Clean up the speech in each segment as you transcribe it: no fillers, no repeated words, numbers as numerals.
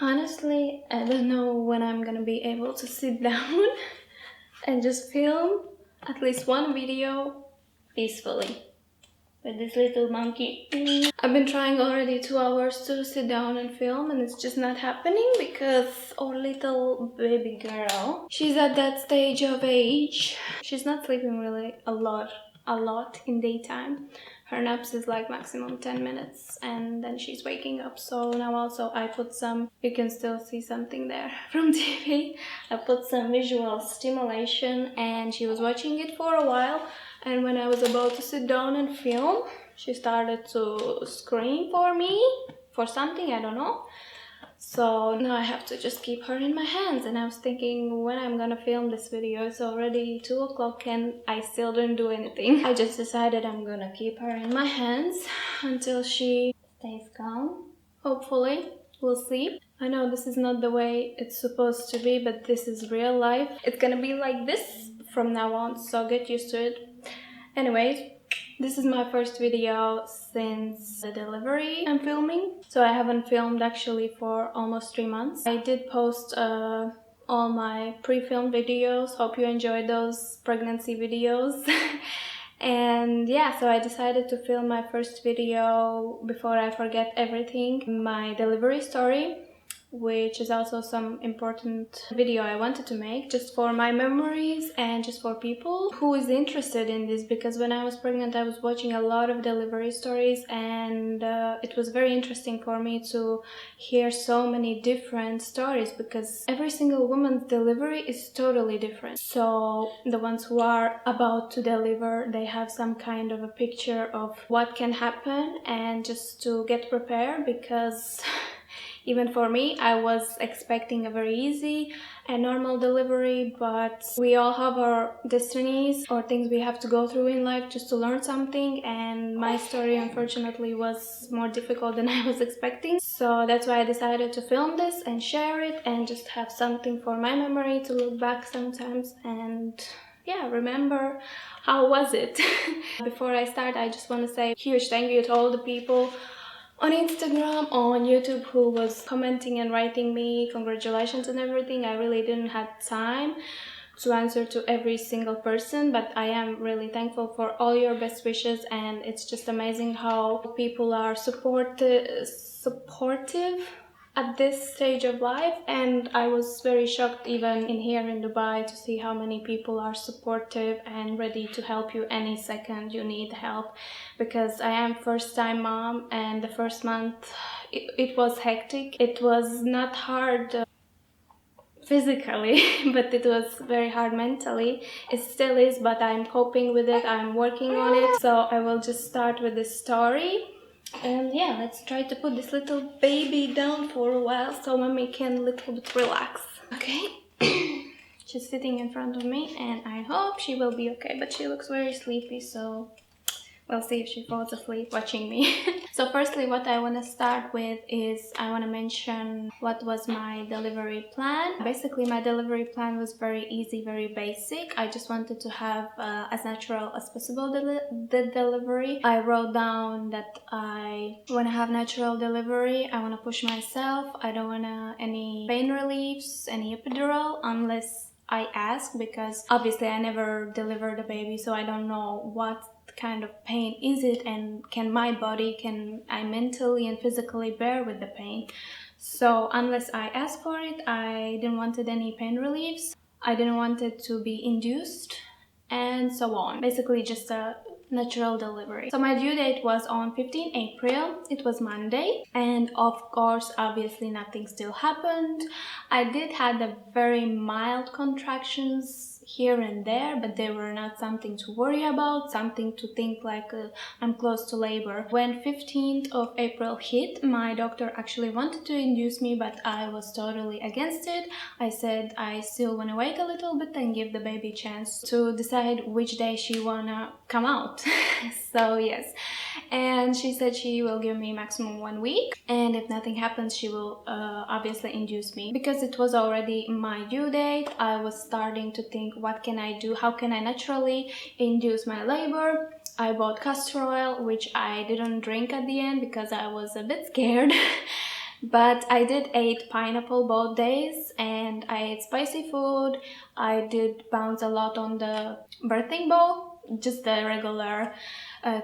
Honestly, I don't know when I'm gonna be able to sit down and just film at least one video peacefully with this little monkey. I've been trying already 2 hours to sit down and film, and it's just not happening because our little baby girl, she's at that stage of age. She's not sleeping really a lot in daytime. Her naps is like maximum 10 minutes and then she's waking up. So now also I put some, you can still see something there from TV. I put some visual stimulation and she was watching it for a while. And when I was about to sit down and film, she started to scream for me, for something, I don't know. So now I have to just keep her in my hands, and I was thinking when I'm gonna film this video. It's already 2 o'clock and I still didn't do anything. I just decided I'm gonna keep her in my hands until she stays calm. Hopefully, we'll see. I know this is not the way it's supposed to be, but this is real life. It's gonna be like this from now on, so get used to it. Anyways, this is my first video since the delivery I'm filming. So I haven't filmed actually for almost 3 months. I did post all my pre-filmed videos. Hope you enjoyed those pregnancy videos. And yeah, so I decided to film my first video before I forget everything. My delivery story, which is also some important video I wanted to make just for my memories and just for people who is interested in this, because when I was pregnant I was watching a lot of delivery stories and it was very interesting for me to hear so many different stories, because every single woman's delivery is totally different. So the ones who are about to deliver, they have some kind of a picture of what can happen, and just to get prepared, because even for me, I was expecting a very easy and normal delivery, but we all have our destinies or things we have to go through in life just to learn something, and my story unfortunately was more difficult than I was expecting. So that's why I decided to film this and share it and just have something for my memory to look back sometimes and yeah, remember how was it. Before I start, I just want to say a huge thank you to all the people on Instagram, on YouTube, who was commenting and writing me congratulations and everything. I really didn't have time to answer to every single person, but I am really thankful for all your best wishes, and it's just amazing how people are supportive at this stage of life. And I was very shocked even in here in Dubai to see how many people are supportive and ready to help you any second you need help, because I am first time mom and the first month it was hectic. It was not hard physically but it was very hard mentally. It still is, but I'm coping with it, I'm working on it. So I will just start with the story. And yeah, let's try to put this little baby down for a while so mommy can a little bit relax. Okay. She's sitting in front of me and I hope she will be okay, but she looks very sleepy, so we'll see if she falls asleep watching me. So firstly, what I want to start with is I want to mention what was my delivery plan. Basically, my delivery plan was very easy, very basic. I just wanted to have as natural as possible the delivery. I wrote down that I want to have natural delivery. I want to push myself. I don't want any pain reliefs, any epidural, unless I ask, because obviously I never delivered a baby, so I don't know what kind of pain is it, and can I mentally and physically bear with the pain. So unless I ask for it, I didn't wanted any pain reliefs, I didn't want it to be induced, and so on. Basically just a natural delivery. So my due date was on 15 April. It was Monday, and of course obviously nothing still happened. I did had a very mild contractions here and there, but they were not something to worry about, something to think like I'm close to labor. When 15th of April hit, my doctor actually wanted to induce me, but I was totally against it. I said I still want to wait a little bit and give the baby a chance to decide which day she wanna come out. So yes, and she said she will give me maximum 1 week, and if nothing happens she will obviously induce me. Because it was already my due date, I was starting to think, what can I do, how can I naturally induce my labor. I bought castor oil, which I didn't drink at the end because I was a bit scared. But I did eat pineapple both days, and I ate spicy food. I did bounce a lot on the birthing ball, just the regular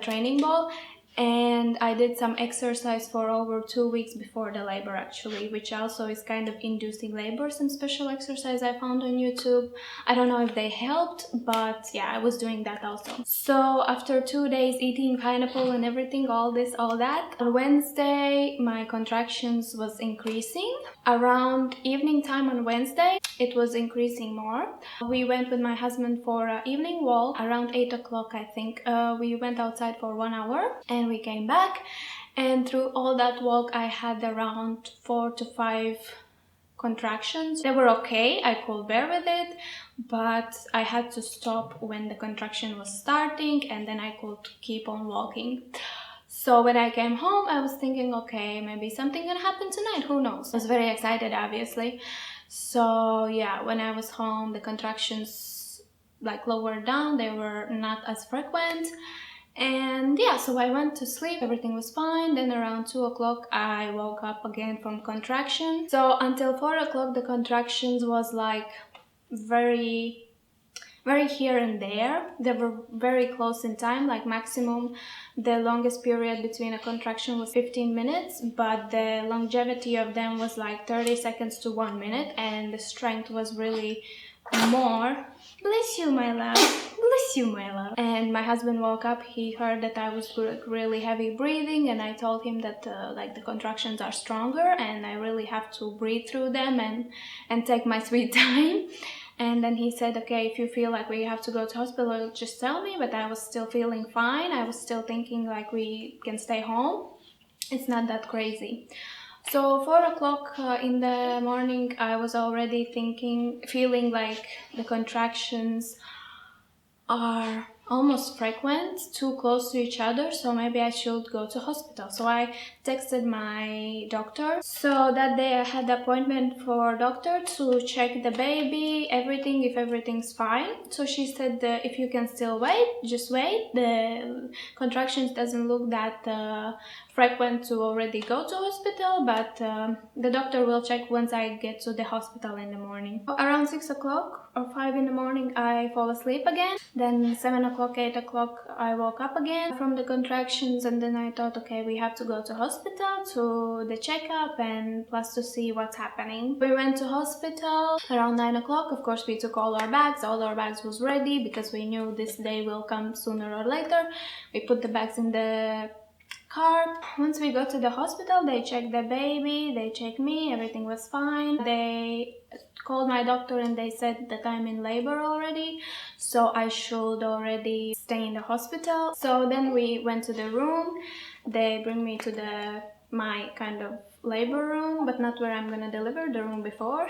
training ball, and I did some exercise for over 2 weeks before the labor actually, which also is kind of inducing labor. Some special exercise I found on YouTube. I don't know if they helped, but yeah, I was doing that also. So after 2 days eating pineapple and everything, all this, all that, on Wednesday my contractions was increasing. Around evening time on Wednesday, it was increasing more. We went with my husband for an evening walk around 8 o'clock, I think. We went outside for 1 hour and we came back. And through all that walk, I had around 4 to 5 contractions. They were okay, I could bear with it, but I had to stop when the contraction was starting, and then I could keep on walking. So when I came home, I was thinking, okay, maybe something gonna happen tonight, who knows? I was very excited, obviously. So yeah, when I was home, the contractions like lowered down, they were not as frequent. And yeah, so I went to sleep, everything was fine. Then around 2 o'clock I woke up again from contraction. So until 4 o'clock the contractions was like very here and there. They were very close in time, like maximum the longest period between a contraction was 15 minutes, but the longevity of them was like 30 seconds to 1 minute, and the strength was really more. Bless you, my love. Bless you, my love. And my husband woke up, he heard that I was really heavy breathing, and I told him that like the contractions are stronger and I really have to breathe through them and take my sweet time. And then he said, okay, if you feel like we have to go to hospital, just tell me. But I was still feeling fine. I was still thinking like we can stay home. It's not that crazy. So 4 o'clock in the morning, I was already feeling like the contractions are almost frequent, too close to each other, so maybe I should go to hospital. So I texted my doctor. So that day I had the appointment for doctor to check the baby, everything, if everything's fine. So she said if you can still wait, just wait. The contractions doesn't look that frequent to already go to hospital, but the doctor will check once I get to the hospital in the morning. Around 6 o'clock or 5 in the morning I fall asleep again. Then 7 o'clock, 8 o'clock I woke up again from the contractions, and then I thought, okay, we have to go to hospital to the checkup and plus to see what's happening. We went to hospital around 9 o'clock. Of course we took all our bags was ready because we knew this day will come sooner or later. We put the bags in the car. Once we got to the hospital, they checked the baby, they checked me, everything was fine. They called my doctor and they said that I'm in labor already, so I should already stay in the hospital. So then we went to the room. They bring me to my kind of labor room, but not where I'm gonna deliver, the room before.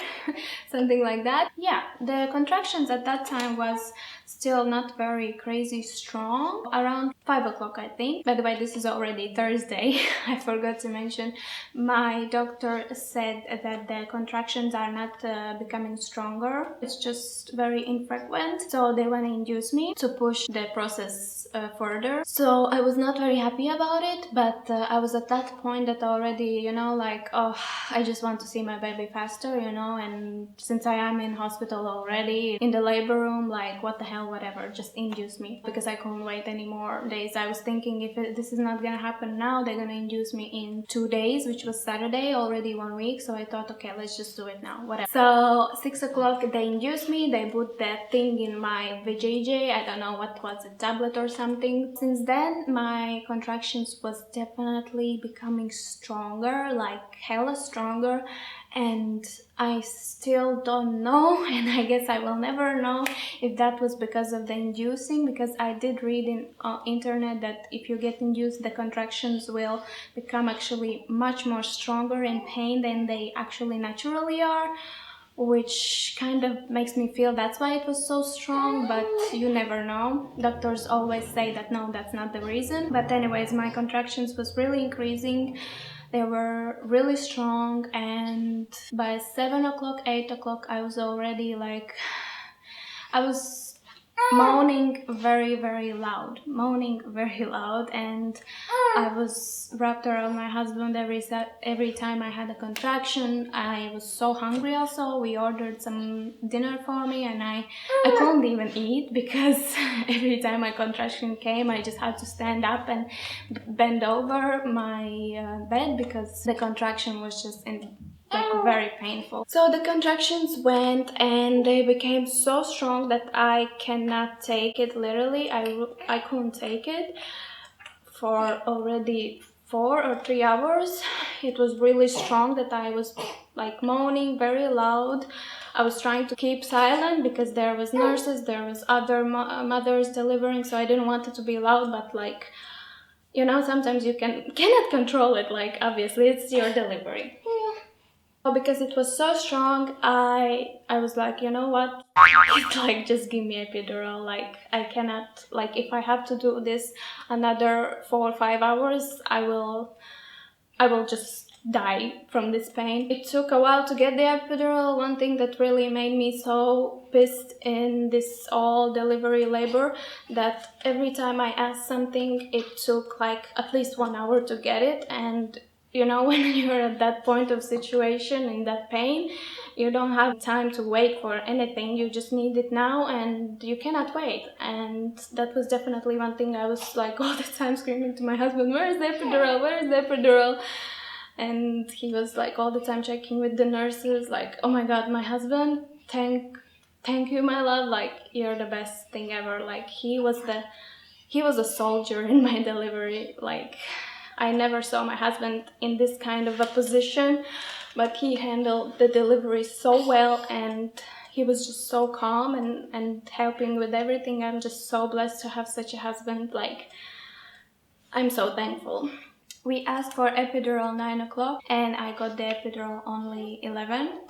Something like that. Yeah, the contractions at that time was still not very crazy strong. Around 5 o'clock, I think. By the way, this is already Thursday. I forgot to mention. My doctor said that the contractions are not becoming stronger. It's just very infrequent. So they want to induce me to push the process further. So I was not very happy about it, but I was at that point that already, you know, like, oh, I just want to see my baby faster, you know, and since I am in hospital already, in the labor room, like, what the hell, whatever, just induce me, because I couldn't wait any more days. I was thinking if this is not gonna happen now, they're gonna induce me in 2 days, which was Saturday, already 1 week, so I thought, okay, let's just do it now, whatever. So 6 o'clock they induced me, they put that thing in my VJJ, I don't know what was, a tablet or something. Since then my contractions was definitely becoming stronger, like hella stronger, and I still don't know, and I guess I will never know if that was because of the inducing, because I did read in internet that if you get induced, the contractions will become actually much more stronger in pain than they actually naturally are, which kind of makes me feel that's why it was so strong, but you never know. Doctors always say that no, that's not the reason. But anyways, my contractions was really increasing. They were really strong, and by 7 o'clock, 8 o'clock, I was already like, I was moaning very loud, and I was wrapped around my husband every time I had a contraction. I was so hungry also. We ordered some dinner for me and I couldn't even eat because every time my contraction came I just had to stand up and bend over my bed because the contraction was just like very painful. So the contractions went and they became so strong that I cannot take it. Literally, I couldn't take it for already 4 or 3 hours. It was really strong that I was like moaning very loud. I was trying to keep silent because there was nurses, there was other mothers delivering, so I didn't want it to be loud, but like, you know, sometimes you cannot control it. Like, obviously it's your delivery. Because it was so strong, I was like, you know what, it's like, just give me epidural. Like, I cannot, like, if I have to do this another 4 or 5 hours, I will just die from this pain. It took a while to get the epidural. One thing that really made me so pissed in this all delivery labor, that every time I asked something, it took like at least 1 hour to get it. And you know, when you're at that point of situation, in that pain, you don't have time to wait for anything. You just need it now and you cannot wait. And that was definitely one thing I was like all the time screaming to my husband, where is the epidural? Where is the epidural? And he was like all the time checking with the nurses, like, oh my god, my husband, thank you, my love, like, you're the best thing ever. Like, he was a soldier in my delivery. Like, I never saw my husband in this kind of a position, but he handled the delivery so well and he was just so calm and helping with everything. I'm just so blessed to have such a husband. Like, I'm so thankful. We asked for epidural 9 o'clock and I got the epidural only 11.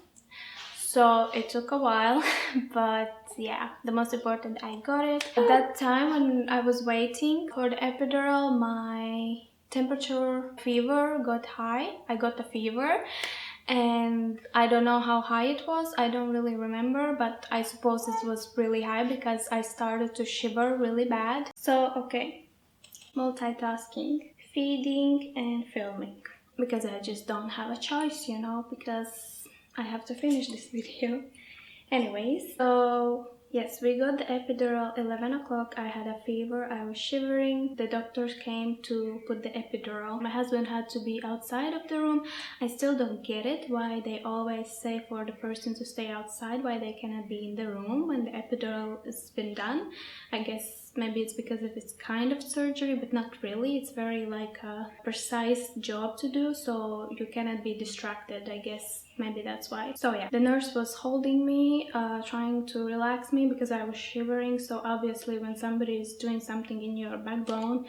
So it took a while, but yeah, the most important, I got it. At that time when I was waiting for the epidural, my temperature, fever got high. I got a fever and I don't know how high it was. I don't really remember, but I suppose it was really high because I started to shiver really bad. So, okay, multitasking, feeding and filming, because I just don't have a choice, you know, because I have to finish this video. Anyways, so yes, we got the epidural 11 o'clock. I had a fever, I was shivering. The doctors came to put the epidural. My husband had to be outside of the room. I still don't get it, why they always say for the person to stay outside, why they cannot be in the room when the epidural has been done. I guess maybe it's because of its kind of surgery, but not really. It's very like a precise job to do, so you cannot be distracted, I guess. Maybe that's why. So yeah, the nurse was holding me, trying to relax me because I was shivering. So obviously when somebody is doing something in your backbone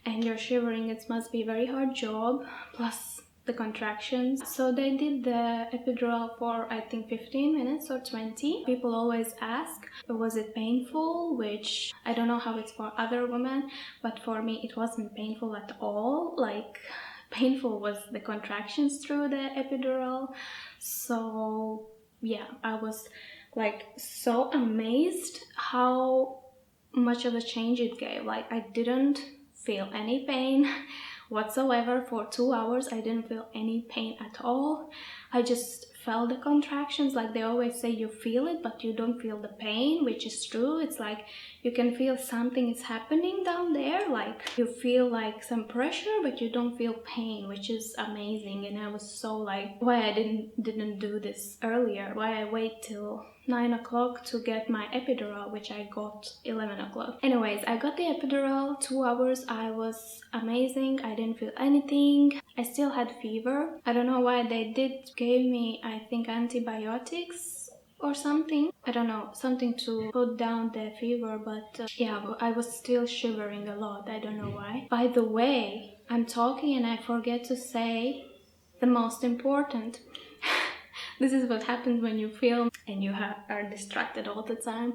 and you're shivering, it must be a very hard job, plus the contractions. So they did the epidural for I think 15 minutes or 20. People always ask, was it painful? Which I don't know how it's for other women, but for me it wasn't painful at all. Like, painful was the contractions through the epidural. So yeah, I was like so amazed how much of a change it gave. Like, I didn't feel any pain whatsoever for 2 hours. I didn't feel any pain at all. I just felt the contractions. Like, they always say you feel it but you don't feel the pain, which is true. It's like you can feel something is happening down there, like you feel like some pressure but you don't feel pain, which is amazing. And I was so like, why I didn't do this earlier, why I wait till 9 o'clock to get my epidural, which I got 11 o'clock. Anyways, I got the epidural, 2 hours. I was amazing. I didn't feel anything. I still had fever. I don't know why they gave me, I think, antibiotics or something. I don't know, something to put down the fever, but yeah, I was still shivering a lot. I don't know why. By the way, I'm talking and I forget to say the most important. This is what happens when you film and you are distracted all the time.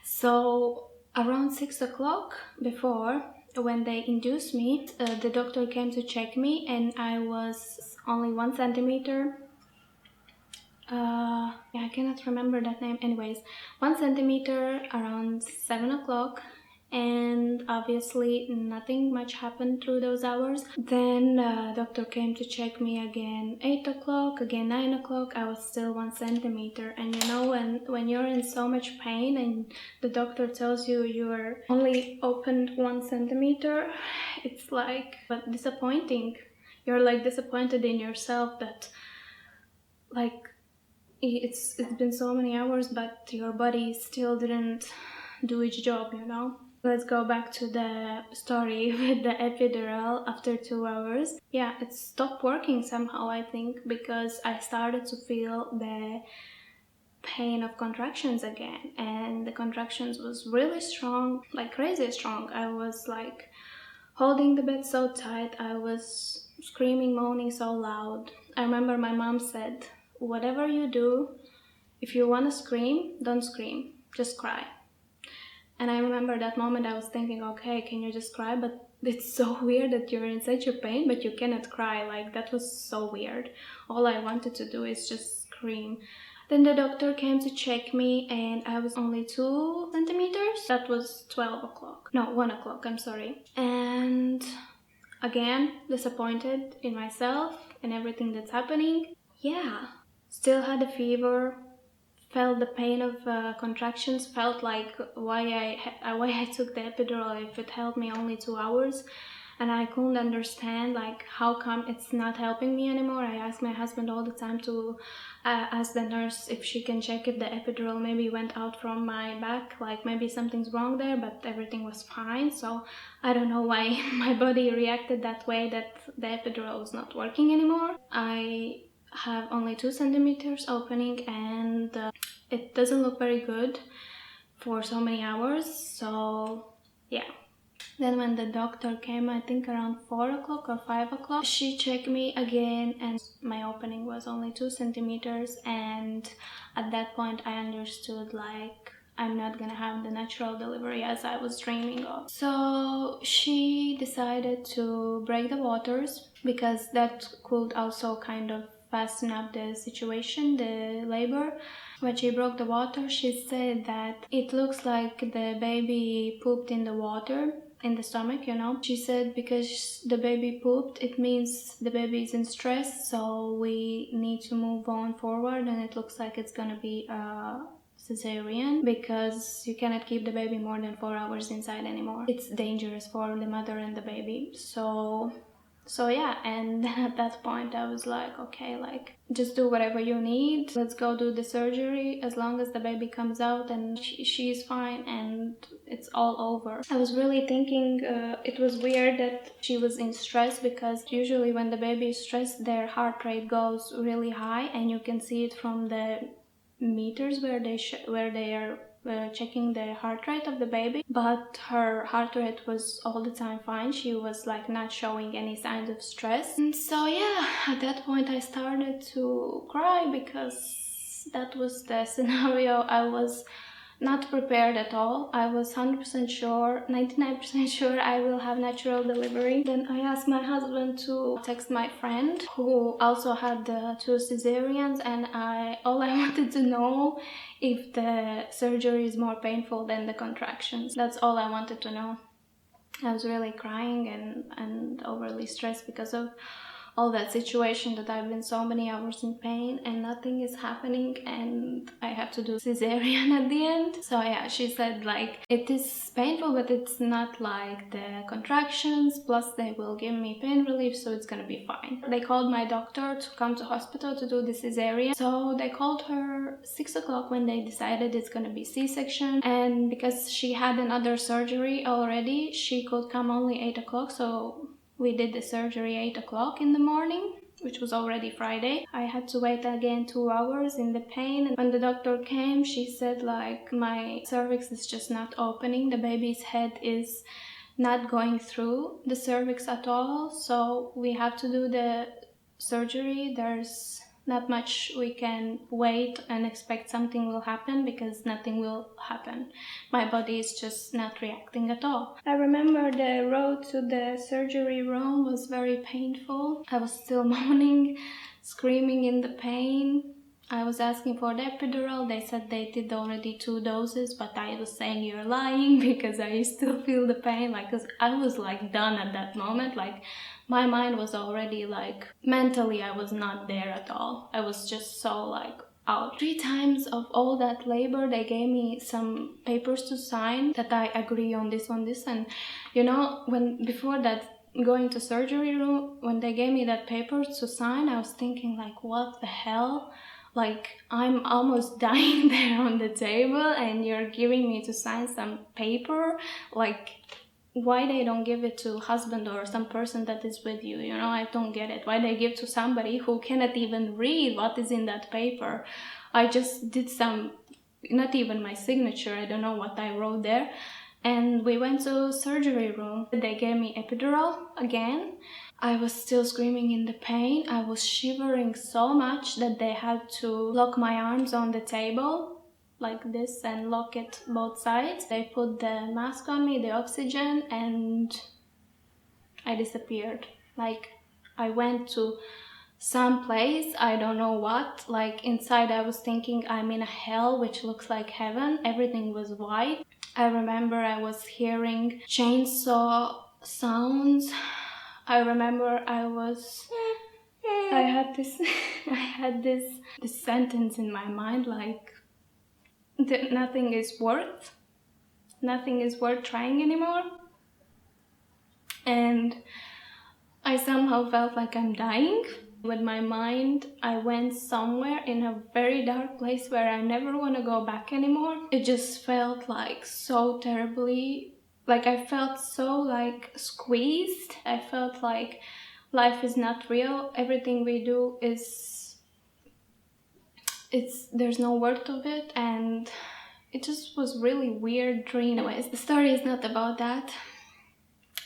So around 6 o'clock, before, when they induced me, the doctor came to check me and I was only 1 centimeter Yeah, I cannot remember that name. Anyways, 1 centimeter around 7 o'clock, and obviously nothing much happened through those hours. Then doctor came to check me again 8 o'clock, again 9 o'clock. I was still 1 centimeter, and you know, when you're in so much pain and the doctor tells you you're only opened 1 centimeter, it's like, but disappointing. You're like disappointed in yourself that, like, it's been so many hours, but your body still didn't do its job, you know. Let's go back to the story with the epidural. After 2 hours, yeah, it stopped working somehow, I think, because I started to feel the pain of contractions again, and the contractions was really strong, like crazy strong. I was like holding the bed so tight, I was screaming, moaning so loud. I remember my mom said, whatever you do, if you want to scream, don't scream, just cry. And I remember that moment I was thinking, okay, can you just cry? But it's so weird that you're in such a pain, but you cannot cry. Like, that was so weird. All I wanted to do is just scream. Then the doctor came to check me, and I was only 2 centimeters. That was 12 o'clock. No, 1 o'clock, I'm sorry. And again, disappointed in myself and everything that's happening. Yeah, still had a fever, felt the pain of contractions, felt like why I took the epidural if it helped me only 2 hours. And I couldn't understand, like, how come it's not helping me anymore. I asked my husband all the time to ask the nurse if she can check if the epidural maybe went out from my back, like maybe something's wrong there, but everything was fine. So I don't know why my body reacted that way, that the epidural was not working anymore. I have only 2 centimeters opening, and it doesn't look very good for so many hours. So yeah. Then when the doctor came, I think around 4 o'clock or 5 o'clock, she checked me again, and my opening was only 2 centimeters. And at that point I understood, like, I'm not gonna have the natural delivery as I was dreaming of. So she decided to break the waters, because that could also kind of fasten up the situation, the labor. When she broke the water, she said that it looks like the baby pooped in the water, in the stomach, you know. She said because the baby pooped, it means the baby is in stress, so we need to move on forward, and it looks like it's gonna be a cesarean, because you cannot keep the baby more than 4 hours inside anymore. It's dangerous for the mother and the baby. So yeah, and then at that point I was like, okay, like, just do whatever you need. Let's go do the surgery. As long as the baby comes out and she's fine and it's all over. I was really thinking it was weird that she was in stress, because usually when the baby is stressed, their heart rate goes really high, and you can see it from the meters where they are checking the heart rate of the baby. But her heart rate was all the time fine. She was like not showing any signs of stress. And so yeah, at that point I started to cry, because that was the scenario. I was not prepared at all. I was 100% sure, 99% sure I will have natural delivery. Then I asked my husband to text my friend who also had the 2 cesareans, and all I wanted to know if the surgery is more painful than the contractions. That's all I wanted to know. I was really crying and overly stressed because of all that situation, that I've been so many hours in pain and nothing is happening, and I have to do cesarean at the end. So yeah, she said, like, it is painful, but it's not like the contractions, plus they will give me pain relief, so it's gonna be fine. They called my doctor to come to hospital to do the cesarean. So they called her 6 o'clock when they decided it's gonna be C-section, and because she had another surgery already, she could come only 8 o'clock. So we did the surgery 8 o'clock in the morning, which was already Friday. I had to wait again 2 hours in the pain. And when the doctor came, she said, like, my cervix is just not opening. The baby's head is not going through the cervix at all. So we have to do the surgery. There's not much we can wait and expect something will happen, because nothing will happen. My body is just not reacting at all. I remember the road to the surgery room was very painful. I was still moaning, screaming in the pain. I was asking for the epidural. They said they did already 2 doses, but I was saying you're lying because I still feel the pain. Like, 'cause I was like done at that moment. Like, my mind was already like, mentally I was not there at all. I was just so like out. 3 times of all that labor, they gave me some papers to sign that I agree on this, and you know, when before that, going to surgery room, when they gave me that paper to sign, I was thinking like, what the hell? Like, I'm almost dying there on the table and you're giving me to sign some paper. Like, why they don't give it to husband or some person that is with you, you know? I don't get it. Why they give to somebody who cannot even read what is in that paper? I just did some, not even my signature, I don't know what I wrote there. And we went to surgery room. They gave me epidural again. I was still screaming in the pain. I was shivering so much that they had to lock my arms on the table like this and lock it both sides. They put the mask on me, the oxygen, and I disappeared. Like, I went to some place, I don't know what. Like, inside I was thinking I'm in a hell which looks like heaven. Everything was white. I remember I was hearing chainsaw sounds. I remember I had this I had this sentence in my mind, like, nothing is worth trying anymore. And I somehow felt like I'm dying. With my mind, I went somewhere in a very dark place where I never want to go back anymore. It just felt like so terribly, like I felt so like squeezed. I felt like life is not real. Everything we do there's no worth of it, and it just was really weird dream. Anyways, the story is not about that.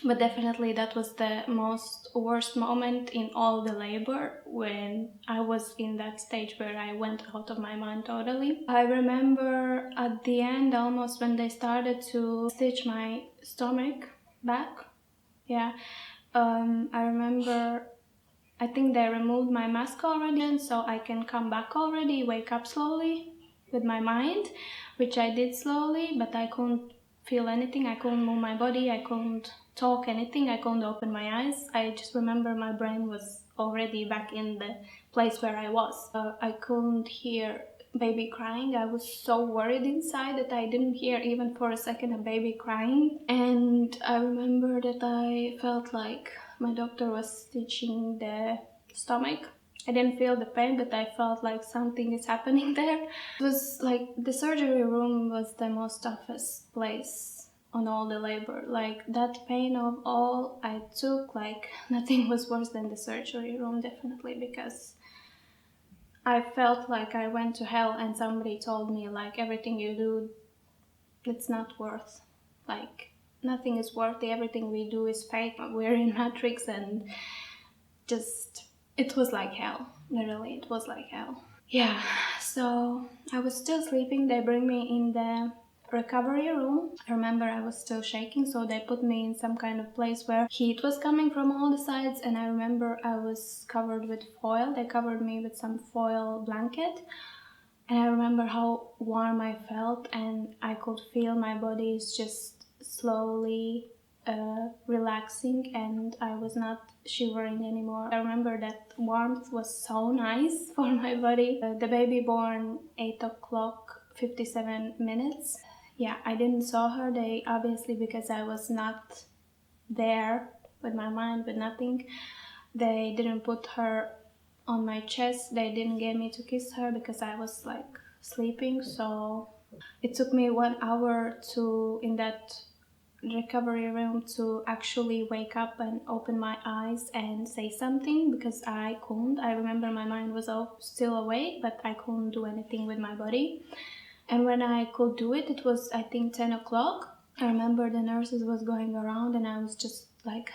But definitely that was the most worst moment in all the labor, when I was in that stage where I went out of my mind totally. I remember at the end, almost when they started to stitch my stomach back, yeah, I remember, I think they removed my mask already, and so I can come back already, wake up slowly with my mind, which I did slowly, but I couldn't feel anything. I couldn't move my body, I couldn't talk anything, I couldn't open my eyes. I just remember my brain was already back in the place where I was. I couldn't hear baby crying. I was so worried inside that I didn't hear even for a second a baby crying. And I remember that I felt like my doctor was stitching the stomach. I didn't feel the pain, but I felt like something is happening there. It was like the surgery room was the most toughest place on all the labor. Like, that pain of all I took, like nothing was worse than the surgery room, definitely, because I felt like I went to hell, and somebody told me like, everything you do, it's not worth, like nothing is worthy, everything we do is fake, we're in Matrix, and just, it was like hell. Literally, it was like hell. Yeah, so I was still sleeping. They bring me in the recovery room. I remember I was still shaking, so they put me in some kind of place where heat was coming from all the sides, and I remember I was covered with foil. They covered me with some foil blanket, and I remember how warm I felt, and I could feel my body is just slowly relaxing, and I was not shivering anymore. I remember that warmth was so nice for my body. The baby born 8 o'clock 57 minutes. Yeah, I didn't saw her. They obviously, because I was not there with my mind, with nothing, they didn't put her on my chest. They didn't get me to kiss her because I was like sleeping. So it took me 1 hour to, in that recovery room, to actually wake up and open my eyes and say something, because I couldn't. I remember my mind was still awake, but I couldn't do anything with my body. And when I could do it, it was, I think, 10 o'clock. I remember the nurses was going around, and I was just like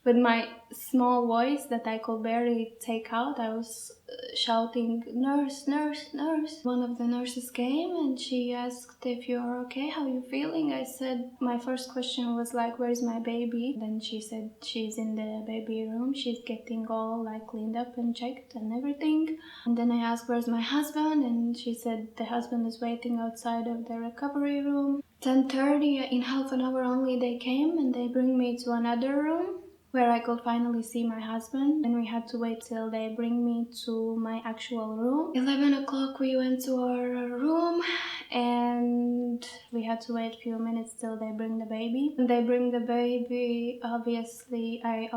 with my small voice that I could barely take out, I was shouting, "Nurse, nurse, nurse." One of the nurses came and she asked if you're okay, how you feeling. I said, my first question was like, where's my baby? Then she said she's in the baby room, she's getting all like cleaned up and checked and everything. And then I asked, where's my husband? And she said the husband is waiting outside of the recovery room. 10:30, in half an hour only, they came and they bring me to another room where I could finally see my husband, and we had to wait till they bring me to my actual room. 11 o'clock we went to our room and we had to wait a few minutes till they bring the baby. When they bring the baby, obviously I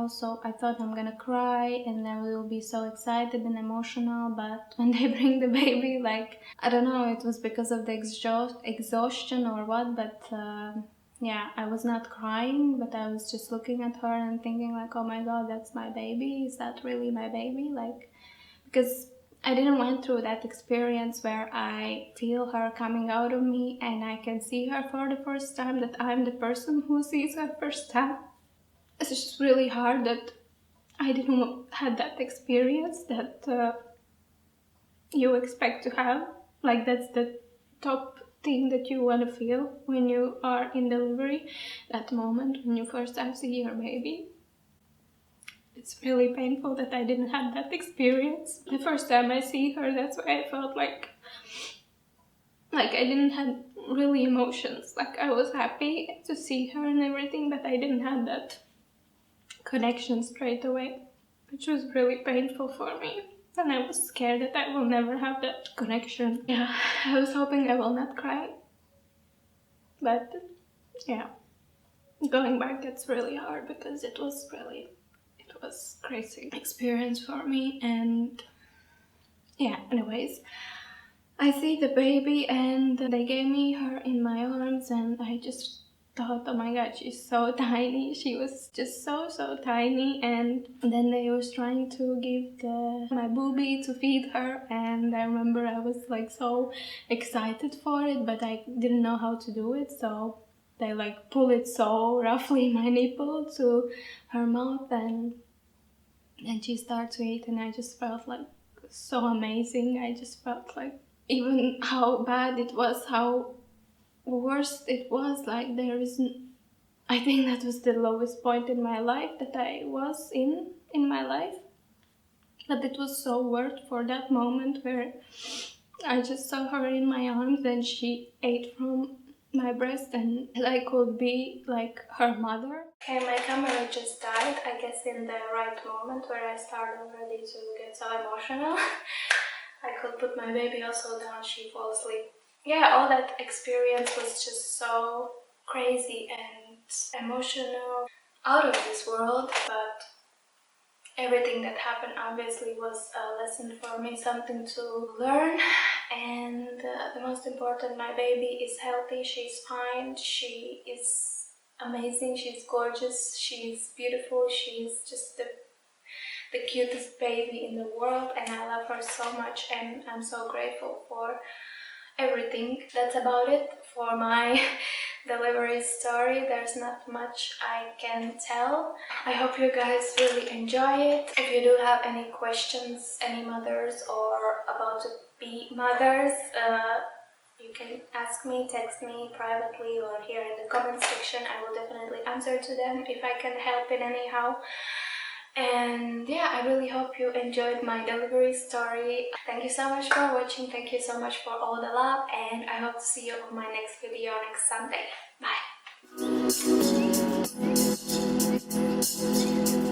thought I'm gonna cry and I will be so excited and emotional, but when they bring the baby, like, I don't know, it was because of the exhaustion or what, but yeah, I was not crying, but I was just looking at her and thinking like, oh my god, that's my baby? Is that really my baby? Like, because I didn't went through that experience where I feel her coming out of me and I can see her for the first time, that I'm the person who sees her first time. It's just really hard that I didn't have that experience that you expect to have. Like, that's the top thing that you want to feel when you are in delivery, that moment when you first time see your baby. It's really painful that I didn't have that experience. The first time I see her, that's why I felt like I didn't have really emotions. Like, I was happy to see her and everything, but I didn't have that connection straight away, which was really painful for me. And I was scared that I will never have that connection. Yeah, I was hoping I will not cry. But yeah, going back, that's really hard because it was crazy experience for me. And yeah, anyways, I see the baby and they gave me her in my arms and I just thought, oh my god, she's so tiny. She was just so tiny. And then they was trying to give my boobie to feed her, and I remember I was like so excited for it, but I didn't know how to do it, so they like pull it so roughly, my nipple, to her mouth, and she starts to eat, and I just felt like so amazing. I just felt like, even how bad it was, how worst it was, like I think that was the lowest point in my life that I was in my life, but it was so worth for that moment where I just saw her in my arms and she ate from my breast and I could be like her mother. Okay, my camera just died, I guess in the right moment where I started already to get so emotional. I could put my baby also down, she falls asleep. Yeah, all that experience was just so crazy and emotional, out of this world, but everything that happened obviously was a lesson for me, something to learn. And the most important, my baby is healthy, she's fine, she is amazing, she's gorgeous, she's beautiful, she's just the cutest baby in the world, and I love her so much, and I'm so grateful for everything. That's about it for my delivery story. There's not much I can tell. I hope you guys really enjoy it. If you do have any questions, any mothers or about to be mothers, you can ask me, text me privately or here in the comment section. I will definitely answer to them if I can help in anyhow. And yeah, I really hope you enjoyed my delivery story. Thank you so much for watching. Thank you so much for all the love, and I hope to see you on my next video next Sunday. Bye.